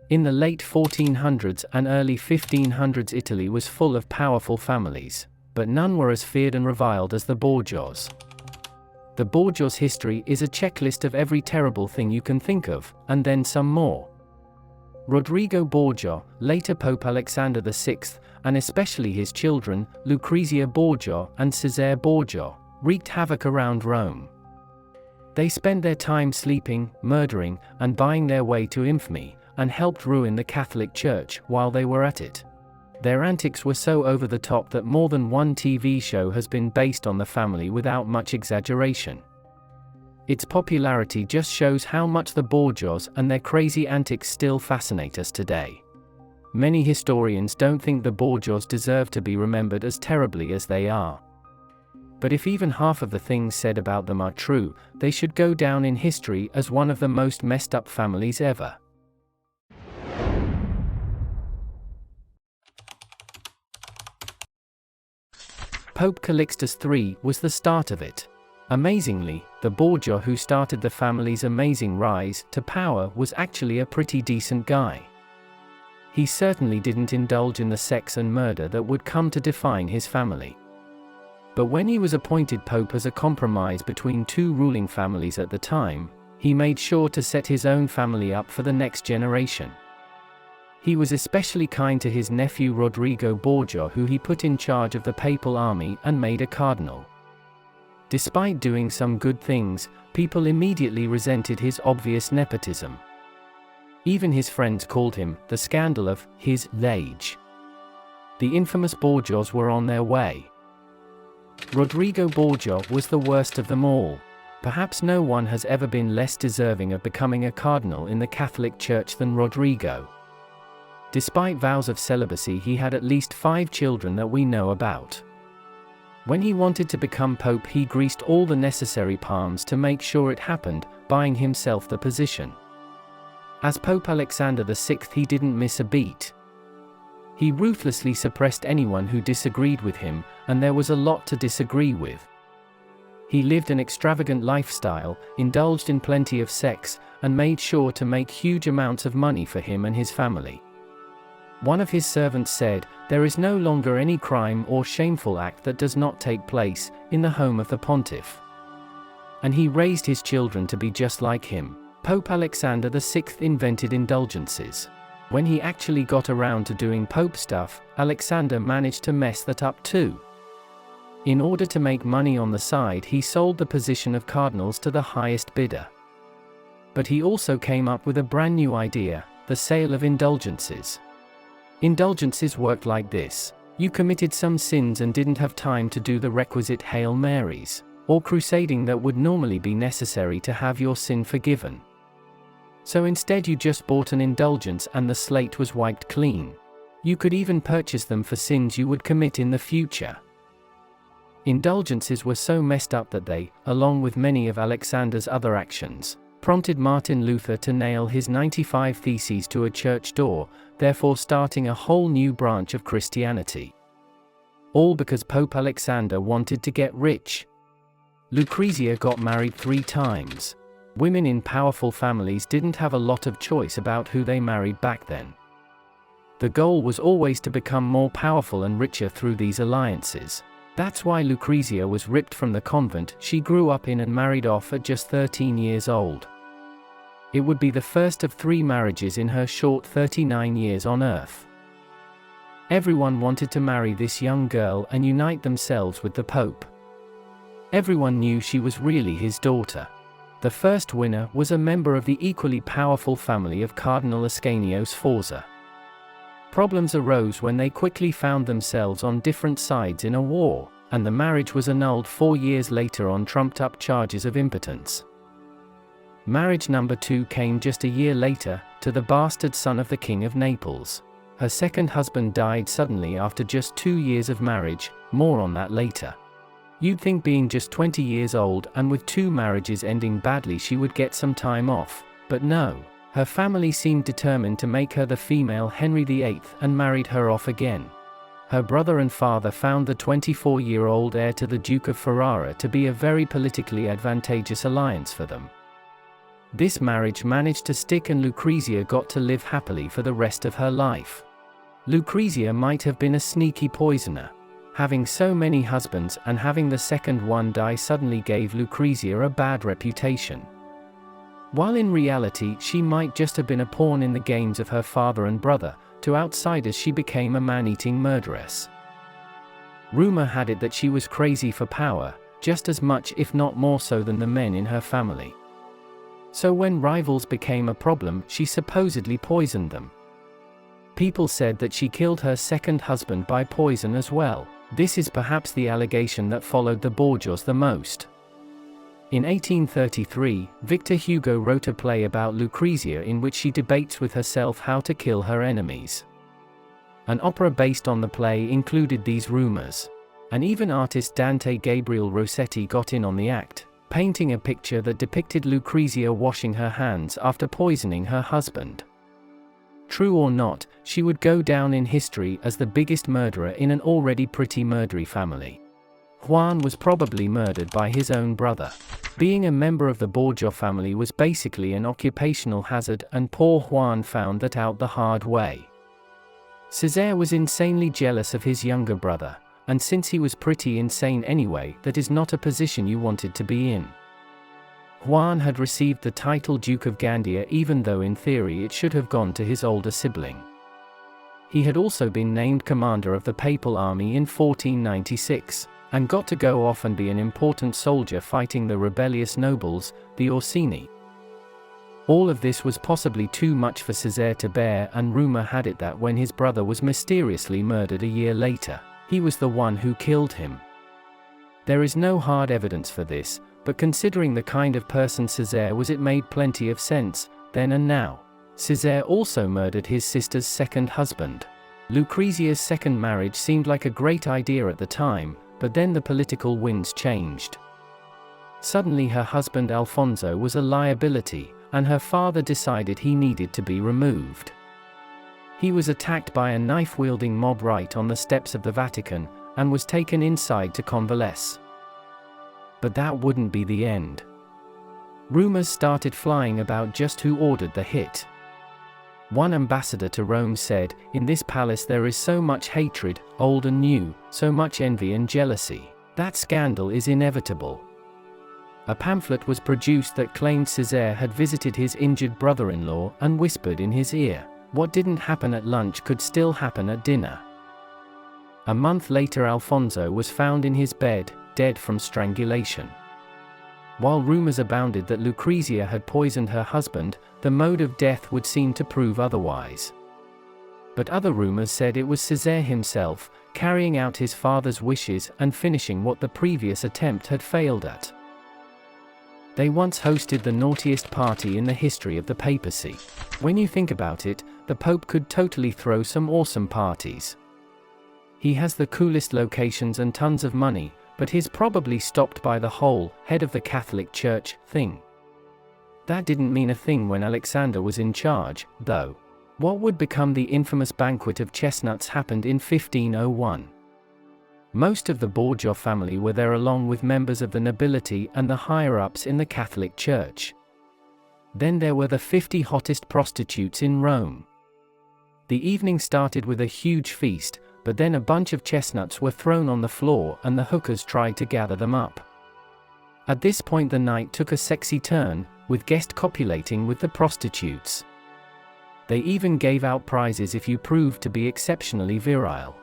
In the late 1400s and early 1500s, Italy was full of powerful families, but none were as feared and reviled as the Borgias. The Borgias' history is a checklist of every terrible thing you can think of, and then some more. Rodrigo Borgia, later Pope Alexander VI, and especially his children, Lucrezia Borgia and Cesare Borgia, wreaked havoc around Rome. They spent their time sleeping, murdering, and buying their way to infamy, and helped ruin the Catholic Church while they were at it. Their antics were so over the top that more than one TV show has been based on the family without much exaggeration. Its popularity just shows how much the Borgias and their crazy antics still fascinate us today. Many historians don't think the Borgias deserve to be remembered as terribly as they are. But if even half of the things said about them are true, they should go down in history as one of the most messed up families ever. Pope Calixtus III was the start of it. Amazingly, the Borgia who started the family's amazing rise to power was actually a pretty decent guy. He certainly didn't indulge in the sex and murder that would come to define his family. But when he was appointed pope as a compromise between two ruling families at the time, he made sure to set his own family up for the next generation. He was especially kind to his nephew Rodrigo Borgia, who he put in charge of the papal army and made a cardinal. Despite doing some good things, people immediately resented his obvious nepotism. Even his friends called him the scandal of his age. The infamous Borgias were on their way. Rodrigo Borgia was the worst of them all. Perhaps no one has ever been less deserving of becoming a cardinal in the Catholic Church than Rodrigo. Despite vows of celibacy, he had at least 5 children that we know about. When he wanted to become pope, he greased all the necessary palms to make sure it happened, buying himself the position. As Pope Alexander VI, he didn't miss a beat. He ruthlessly suppressed anyone who disagreed with him, and there was a lot to disagree with. He lived an extravagant lifestyle, indulged in plenty of sex, and made sure to make huge amounts of money for him and his family. One of his servants said, "There is no longer any crime or shameful act that does not take place in the home of the pontiff." And he raised his children to be just like him. Pope Alexander VI invented indulgences. When he actually got around to doing pope stuff, Alexander managed to mess that up too. In order to make money on the side, he sold the position of cardinals to the highest bidder. But he also came up with a brand new idea, the sale of indulgences. Indulgences worked like this. You committed some sins and didn't have time to do the requisite Hail Marys, or crusading that would normally be necessary to have your sin forgiven. So instead you just bought an indulgence and the slate was wiped clean. You could even purchase them for sins you would commit in the future. Indulgences were so messed up that they, along with many of Alexander's other actions, prompted Martin Luther to nail his 95 Theses to a church door, therefore starting a whole new branch of Christianity. All because Pope Alexander wanted to get rich. Lucrezia got married 3 times. Women in powerful families didn't have a lot of choice about who they married back then. The goal was always to become more powerful and richer through these alliances. That's why Lucrezia was ripped from the convent she grew up in and married off at just 13 years old. It would be the first of 3 marriages in her short 39 years on earth. Everyone wanted to marry this young girl and unite themselves with the Pope. Everyone knew she was really his daughter. The first winner was a member of the equally powerful family of Cardinal Ascanio Sforza. Problems arose when they quickly found themselves on different sides in a war, and the marriage was annulled 4 years later on trumped-up charges of impotence. Marriage number 2 came just a year later, to the bastard son of the King of Naples. Her second husband died suddenly after just 2 years of marriage, more on that later. You'd think being just 20 years old and with 2 marriages ending badly she would get some time off, but no. Her family seemed determined to make her the female Henry VIII and married her off again. Her brother and father found the 24-year-old heir to the Duke of Ferrara to be a very politically advantageous alliance for them. This marriage managed to stick and Lucrezia got to live happily for the rest of her life. Lucrezia might have been a sneaky poisoner. Having so many husbands and having the second one die suddenly gave Lucrezia a bad reputation. While in reality she might just have been a pawn in the games of her father and brother, to outsiders she became a man-eating murderess. Rumor had it that she was crazy for power, just as much if not more so than the men in her family. So when rivals became a problem, she supposedly poisoned them. People said that she killed her second husband by poison as well. This is perhaps the allegation that followed the Borgias the most. In 1833, Victor Hugo wrote a play about Lucrezia in which she debates with herself how to kill her enemies. An opera based on the play included these rumors. And even artist Dante Gabriel Rossetti got in on the act, painting a picture that depicted Lucrezia washing her hands after poisoning her husband. True or not, she would go down in history as the biggest murderer in an already pretty murdery family. Juan was probably murdered by his own brother. Being a member of the Borgia family was basically an occupational hazard, and poor Juan found that out the hard way. Cesare was insanely jealous of his younger brother, and since he was pretty insane anyway, that is not a position you wanted to be in. Juan had received the title Duke of Gandia even though in theory it should have gone to his older sibling. He had also been named commander of the Papal Army in 1496, and got to go off and be an important soldier fighting the rebellious nobles, the Orsini. All of this was possibly too much for Cesare to bear, and rumor had it that when his brother was mysteriously murdered a year later, he was the one who killed him. There is no hard evidence for this, but considering the kind of person Cesare was, it made plenty of sense, then and now. Cesare also murdered his sister's second husband. Lucrezia's second marriage seemed like a great idea at the time, but then the political winds changed. Suddenly her husband Alfonso was a liability, and her father decided he needed to be removed. He was attacked by a knife-wielding mob right on the steps of the Vatican, and was taken inside to convalesce. But that wouldn't be the end. Rumors started flying about just who ordered the hit. One ambassador to Rome said, "In this palace there is so much hatred, old and new, so much envy and jealousy. That scandal is inevitable." A pamphlet was produced that claimed Cesare had visited his injured brother-in-law and whispered in his ear, "What didn't happen at lunch could still happen at dinner." A month later Alfonso was found in his bed, dead from strangulation. While rumors abounded that Lucrezia had poisoned her husband, the mode of death would seem to prove otherwise. But other rumors said it was Cesare himself, carrying out his father's wishes and finishing what the previous attempt had failed at. They once hosted the naughtiest party in the history of the papacy. When you think about it, the Pope could totally throw some awesome parties. He has the coolest locations and tons of money, but he's probably stopped by the whole head of the Catholic Church thing. That didn't mean a thing when Alexander was in charge, though. What would become the infamous Banquet of Chestnuts happened in 1501. Most of the Borgia family were there along with members of the nobility and the higher-ups in the Catholic Church. Then there were the 50 hottest prostitutes in Rome. The evening started with a huge feast, but then a bunch of chestnuts were thrown on the floor and the hookers tried to gather them up. At this point the night took a sexy turn, with guests copulating with the prostitutes. They even gave out prizes if you proved to be exceptionally virile.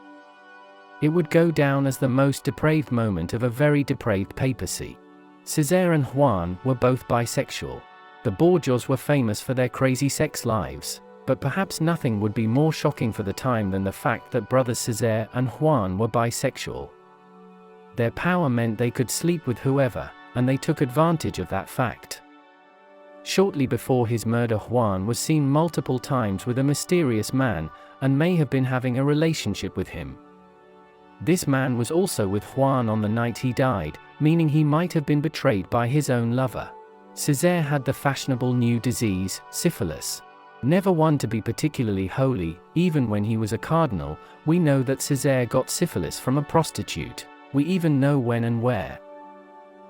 It would go down as the most depraved moment of a very depraved papacy. Cesare and Juan were both bisexual. The Borgias were famous for their crazy sex lives, but perhaps nothing would be more shocking for the time than the fact that brothers Cesare and Juan were bisexual. Their power meant they could sleep with whoever, and they took advantage of that fact. Shortly before his murder, Juan was seen multiple times with a mysterious man, and may have been having a relationship with him. This man was also with Juan on the night he died, meaning he might have been betrayed by his own lover. Cesare had the fashionable new disease, syphilis. Never one to be particularly holy, even when he was a cardinal, we know that Cesare got syphilis from a prostitute. We even know when and where.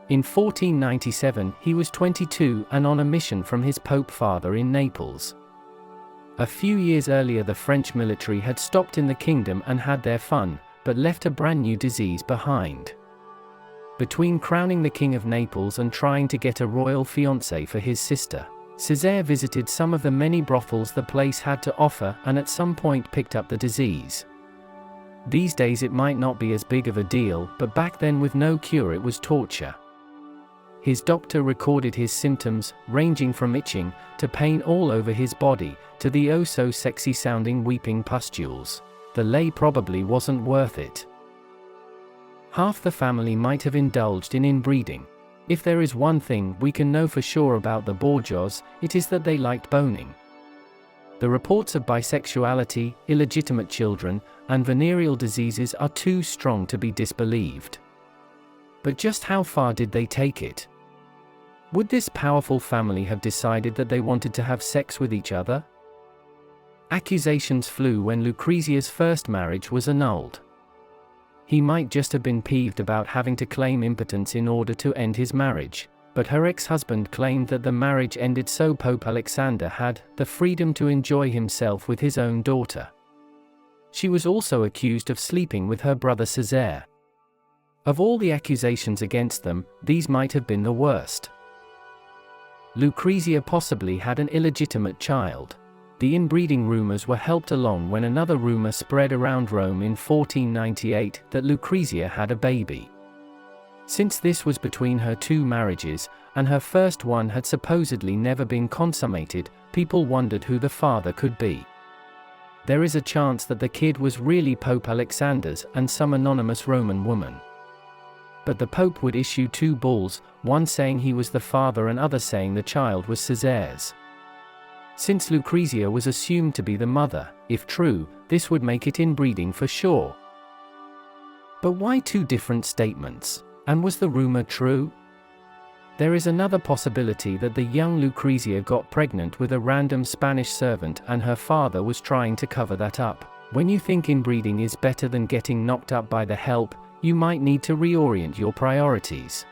In 1497 he was 22 and on a mission from his Pope father in Naples. A few years earlier the French military had stopped in the kingdom and had their fun, but left a brand new disease behind. Between crowning the King of Naples and trying to get a royal fiancée for his sister, Cesare visited some of the many brothels the place had to offer and at some point picked up the disease. These days it might not be as big of a deal, but back then with no cure it was torture. His doctor recorded his symptoms, ranging from itching, to pain all over his body, to the oh-so-sexy sounding weeping pustules. The lay probably wasn't worth it. Half the family might have indulged in inbreeding. If there is one thing we can know for sure about the Borgias, it is that they liked boning. The reports of bisexuality, illegitimate children, and venereal diseases are too strong to be disbelieved. But just how far did they take it? Would this powerful family have decided that they wanted to have sex with each other? Accusations flew when Lucrezia's first marriage was annulled. He might just have been peeved about having to claim impotence in order to end his marriage, but her ex-husband claimed that the marriage ended so Pope Alexander had the freedom to enjoy himself with his own daughter. She was also accused of sleeping with her brother Cesare. Of all the accusations against them, these might have been the worst. Lucrezia possibly had an illegitimate child. The inbreeding rumors were helped along when another rumor spread around Rome in 1498 that Lucrezia had a baby. Since this was between her two marriages, and her first one had supposedly never been consummated, people wondered who the father could be. There is a chance that the kid was really Pope Alexander's and some anonymous Roman woman. But the Pope would issue two bulls, one saying he was the father and other saying the child was Cesare's. Since Lucrezia was assumed to be the mother, if true, this would make it inbreeding for sure. But why two different statements? And was the rumor true? There is another possibility that the young Lucrezia got pregnant with a random Spanish servant and her father was trying to cover that up. When you think inbreeding is better than getting knocked up by the help, you might need to reorient your priorities.